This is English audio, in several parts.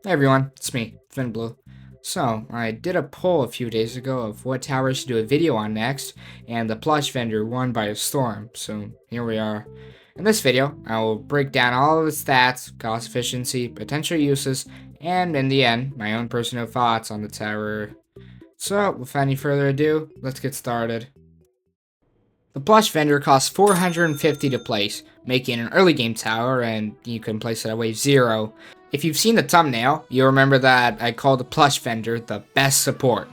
Hey everyone, it's me, Blue. So, I did a poll a few days ago of what tower I should do a video on next, and the plush vendor won by a storm, so here we are. In this video, I will break down all of the stats, cost efficiency, potential uses, and in the end, my own personal thoughts on the tower. So, without any further ado, let's get started. The plush vendor costs 450 to place, making an early game tower, and you can place it at wave 0. If you've seen the thumbnail, you'll remember that I call the plush vendor the best support.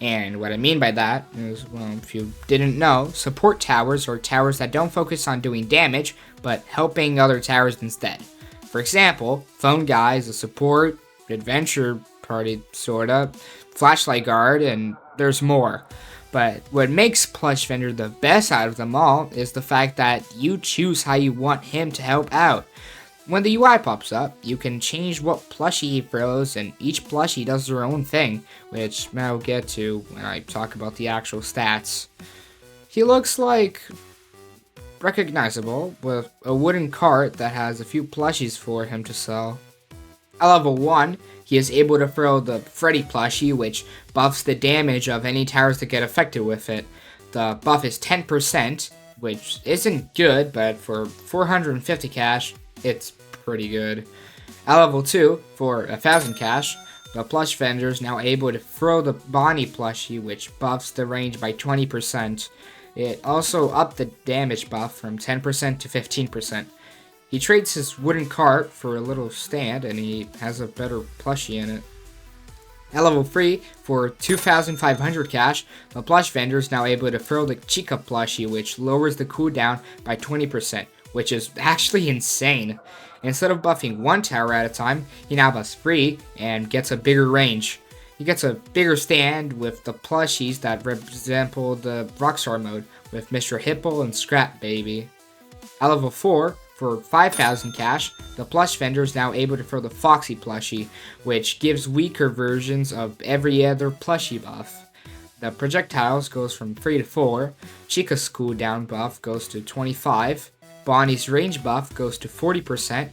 And what I mean by that is, well, if you didn't know, support towers are towers that don't focus on doing damage, but helping other towers instead. For example, Phone Guy is a support, adventure party sorta, flashlight guard, and there's more. But what makes Plush Vendor the best out of them all is the fact that you choose how you want him to help out. When the UI pops up, you can change what plushie he throws, and each plushie does their own thing, which I'll get to when I talk about the actual stats. He looks like recognizable, with a wooden cart that has a few plushies for him to sell. At level 1, he is able to throw the Freddy plushie, which buffs the damage of any towers that get affected with it. The buff is 10%, which isn't good, but for 450 cash, it's pretty good. At level 2, for 1000 cash, the plush vendor is now able to throw the Bonnie plushie, which buffs the range by 20%. It also upped the damage buff from 10% to 15%. He trades his wooden cart for a little stand, and he has a better plushie in it. At level 3, for 2,500 cash, the plush vendor is now able to throw the Chica plushie, which lowers the cooldown by 20%, which is actually insane. Instead of buffing one tower at a time, he now buffs 3 and gets a bigger range. He gets a bigger stand with the plushies that resemble the Rockstar mode, with Mr. Hippo and Scrap Baby. At level 4, for 5,000 cash, the plush vendor is now able to throw the Foxy plushie, which gives weaker versions of every other plushie buff. The projectiles goes from 3 to 4, Chica's cooldown buff goes to 25, Bonnie's range buff goes to 40%,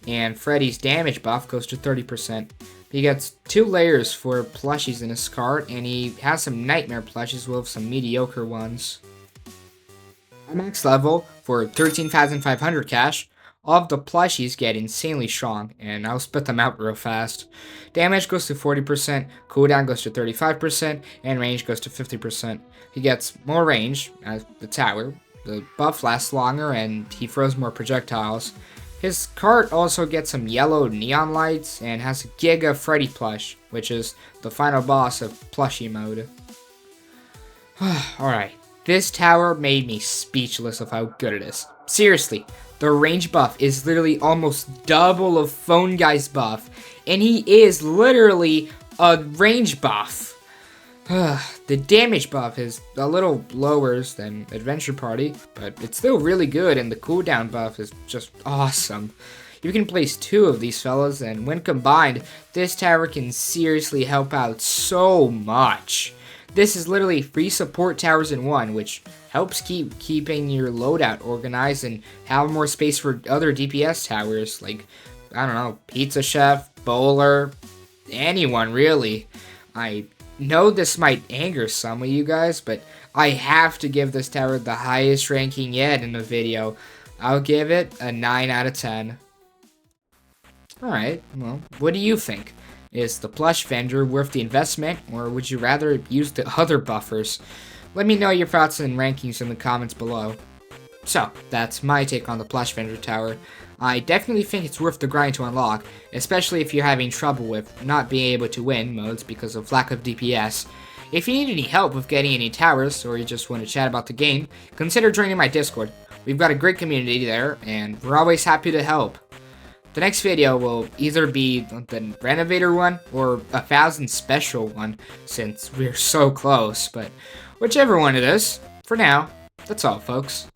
and Freddy's damage buff goes to 30%. He gets 2 layers for plushies in his cart, and he has some nightmare plushies with some mediocre ones. At max level, for 13,500 cash, all of the plushies get insanely strong, and I'll spit them out real fast. Damage goes to 40%, cooldown goes to 35%, and range goes to 50%. He gets more range as the tower, the buff lasts longer, and he throws more projectiles. His cart also gets some yellow neon lights, and has a Giga Freddy plush, which is the final boss of plushie mode. Alright. This tower made me speechless of how good it is. Seriously, the range buff is literally almost double of Phone Guy's buff, and he is literally a range buff. The damage buff is a little lower than Adventure Party, but it's still really good, and the cooldown buff is just awesome. You can place 2 of these fellas, and when combined, this tower can seriously help out so much. This is literally 3 support towers in one, which helps keeping your loadout organized and have more space for other DPS towers, like, I don't know, Pizza Chef, Bowler, anyone really. I know this might anger some of you guys, but I have to give this tower the highest ranking yet in the video. I'll give it a 9 out of 10. Alright, well, what do you think? Is the plush vendor worth the investment, or would you rather use the other buffers? Let me know your thoughts and rankings in the comments below. So, that's my take on the plush vendor tower. I definitely think it's worth the grind to unlock, especially if you're having trouble with not being able to win modes because of lack of DPS. If you need any help with getting any towers, or you just want to chat about the game, consider joining my Discord. We've got a great community there, and we're always happy to help. The next video will either be the Renovator one or 1000 special one, since we're so close, but whichever one it is, for now, that's all folks.